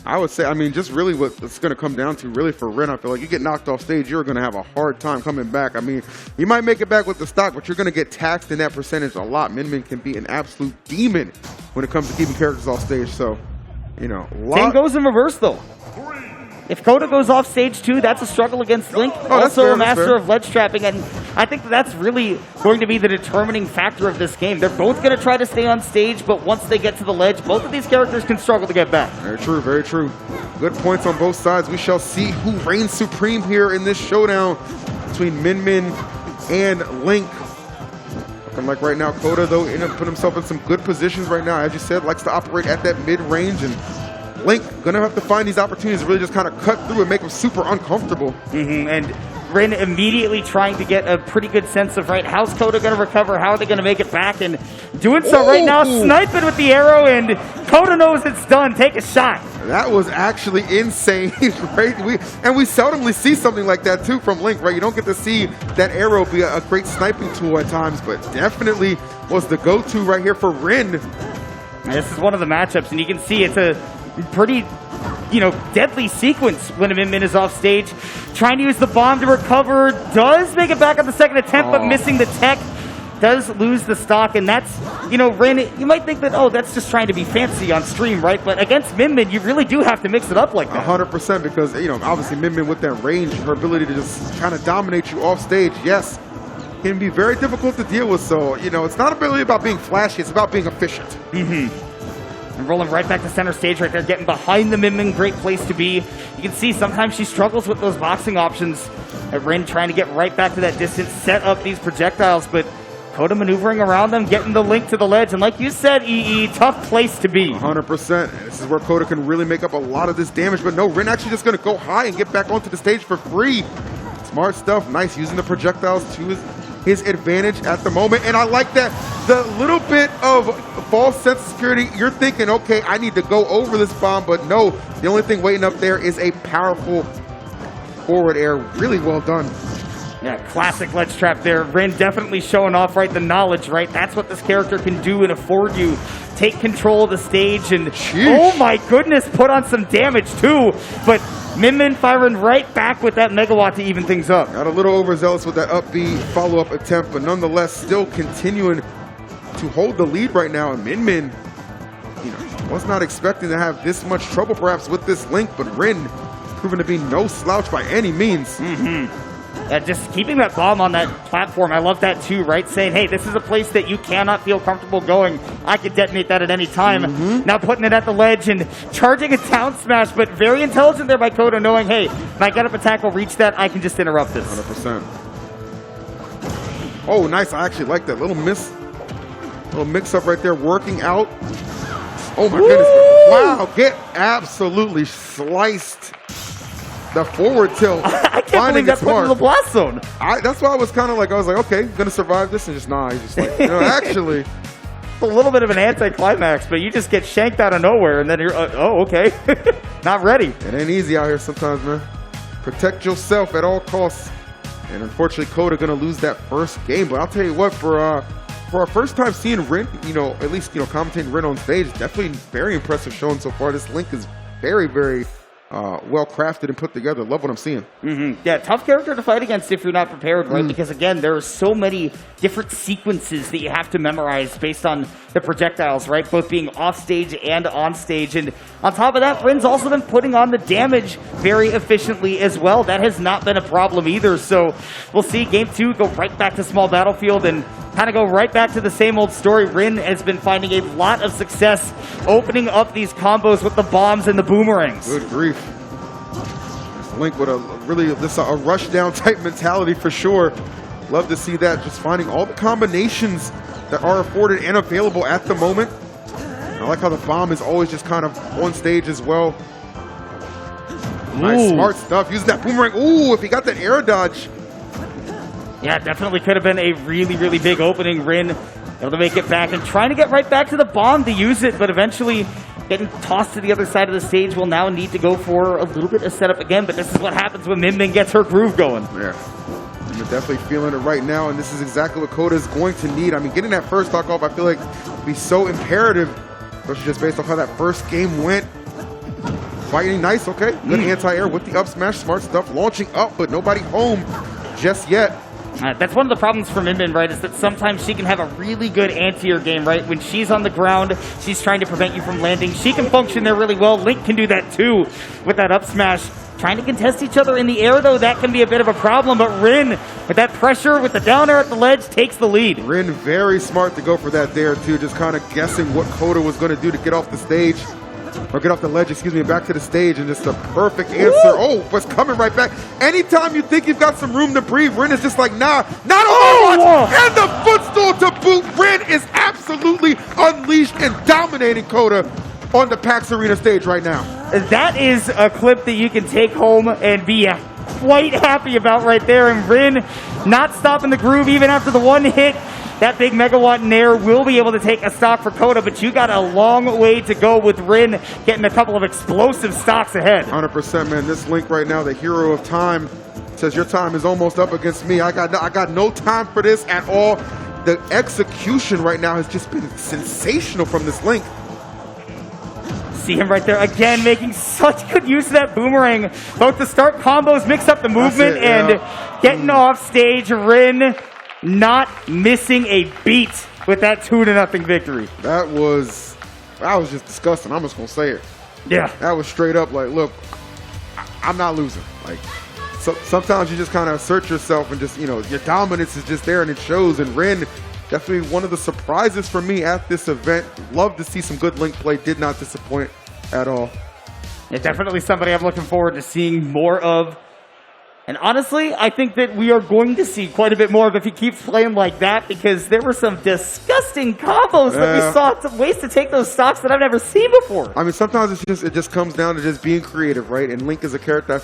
I would say, I mean, just really what it's going to come down to really for Ren, I feel like you get knocked off stage, you're going to have a hard time coming back. I mean, you might make it back with the stock, but you're going to get taxed in that percentage a lot. Min can be an absolute demon when it comes to keeping characters off stage. So, you know, Same goes in reverse, though. If Coda goes off stage too, that's a struggle against Link. Also fair, a master of ledge trapping, and I think that's really going to be the determining factor of this game. They're both going to try to stay on stage, but once they get to the ledge, both of these characters can struggle to get back. Very true, very true. Good points on both sides. We shall see who reigns supreme here in this showdown between Min and Link. Looking like right now, Coda, though, put himself in some good positions right now. As you said, likes to operate at that mid-range, and Link gonna have to find these opportunities to really just kind of cut through and make him super uncomfortable. And Rin immediately trying to get a pretty good sense of, right, how's Coda gonna recover? How are they gonna make it back? And doing so right now, sniping with the arrow, and Coda knows it's done. Take a shot. That was actually insane, right? We seldomly see something like that too from Link, right? You don't get to see that arrow be a great sniping tool at times, but definitely was the go-to right here for Rin. This is one of the matchups, and you can see it's a pretty, deadly sequence when Min is off stage. Trying to use the bomb to recover, does make it back on the second attempt, but missing the tech. Does lose the stock, and that's, Rin, you might think that, that's just trying to be fancy on stream, right? But against Min, you really do have to mix it up like that. 100%, because, obviously Min with that range, her ability to just kind of dominate you off stage, yes, can be very difficult to deal with. So, it's not really about being flashy, it's about being efficient. And rolling right back to center stage right there, getting behind the Min. Great place to be. You can see sometimes she struggles with those boxing options. Rin trying to get right back to that distance, set up these projectiles, but Coda maneuvering around them, getting the Link to the ledge. And like you said, EE, tough place to be. 100%. This is where Coda can really make up a lot of this damage. But no, Rin actually just going to go high and get back onto the stage for free. Smart stuff. Nice, using the projectiles to his advantage at the moment. And I like that the little bit of false sense of security, you're thinking, okay, I need to go over this bomb, but no, the only thing waiting up there is a powerful forward air. Really well done. Yeah, classic ledge trap there. Rin definitely showing off, right, the knowledge, right? That's what this character can do and afford you. Take control of the stage, and oh my goodness, put on some damage too. But Min firing right back with that megawatt to even things up. Got a little overzealous with that up B follow-up attempt, but nonetheless still continuing to hold the lead right now. And Min, was not expecting to have this much trouble perhaps with this Link, but Rin proven to be no slouch by any means. Just keeping that bomb on that platform, I love that too, right? Saying, hey, this is a place that you cannot feel comfortable going. I could detonate that at any time. Now putting it at the ledge and charging a down smash, but very intelligent there by Coda, knowing, hey, my get-up attack will reach that. I can just interrupt this. 100%. Oh, nice. I actually like that little mix-up right there, working out. Oh, my goodness. Wow, get absolutely sliced. The forward tilt. I can't believe that put in the blast zone. That's why I was kind of like, okay, gonna survive this, and just he's just like, actually. A little bit of an anticlimax, but you just get shanked out of nowhere, and then you're, okay, not ready. It ain't easy out here sometimes, man. Protect yourself at all costs. And unfortunately, Coda gonna lose that first game. But I'll tell you what, for our first time seeing Rin, at least commentating Rin on stage, definitely very impressive showing so far. This Link is very, very well crafted and put together. Love what I'm seeing. Yeah, tough character to fight against if you're not prepared, right? Because again, there are so many different sequences that you have to memorize based on the projectiles, right? Both being off stage and on stage. And on top of that, Rin's also been putting on the damage very efficiently as well. That has not been a problem either. So we'll see game 2 go right back to small battlefield and kind of go right back to the same old story. Rin has been finding a lot of success opening up these combos with the bombs and the boomerangs. Good grief. Link with a rush down type mentality for sure. Love to see that, just finding all the combinations that are afforded and available at the moment. And I like how the bomb is always just kind of on stage as well. Nice, smart stuff. Using that boomerang. Ooh, if he got that air dodge. Yeah, definitely could have been a really, really big opening. Rin able to make it back and trying to get right back to the bomb to use it, but eventually getting tossed to the other side of the stage. Will now need to go for a little bit of setup again, but this is what happens when Min gets her groove going. Yeah, I'm definitely feeling it right now, and this is exactly what Coda is going to need. I mean, getting that first stock off, I feel like would be so imperative, especially just based off how that first game went. fighting nice, okay. Good anti-air with the up smash, smart stuff. Launching up, but nobody home just yet. That's one of the problems for Min Min, right, is that sometimes she can have a really good anti-air game, right? When she's on the ground, she's trying to prevent you from landing. She can function there really well. Link can do that too with that up smash. Trying to contest each other in the air, though, that can be a bit of a problem. But Rin, with that pressure, with the down air at the ledge, takes the lead. Rin very smart to go for that there, too. Just kind of guessing what Coda was going to do to get off the stage. Or get off the ledge, excuse me, back to the stage. And just a perfect answer. Woo! Oh, but coming right back. Anytime you think you've got some room to breathe, Rin is just like, nah, not Overwatch. And the footstool to boot. Rin is absolutely unleashed and dominating Coda on the PAX Arena stage right now. That is a clip that you can take home and be quite happy about right there. And Rin not stopping the groove even after the one hit. That big megawatt Nair will be able to take a stock for Coda, but you got a long way to go with Rin getting a couple of explosive stocks ahead. 100%, man. This Link right now, the hero of time, says your time is almost up against me. I got no time for this at all. The execution right now has just been sensational from this Link. See him right there again, making such good use of that boomerang. Both the start combos, mix up the movement, and getting off stage. Rin not missing a beat with that 2-0 victory. That was just disgusting. I'm just gonna say it. Yeah, that was straight up like, look, I'm not losing. Like, so sometimes you just kind of assert yourself and just, you know, your dominance is just there and it shows. And Rin, definitely one of the surprises for me at this event. Love to see some good Link play. Did not disappoint at all. Yeah, definitely somebody I'm looking forward to seeing more of. And honestly, I think that we are going to see quite a bit more of if he keeps playing like that, because there were some disgusting combos that we saw, some ways to take those stocks that I've never seen before. I mean, sometimes it just comes down to just being creative, right? And Link is a character I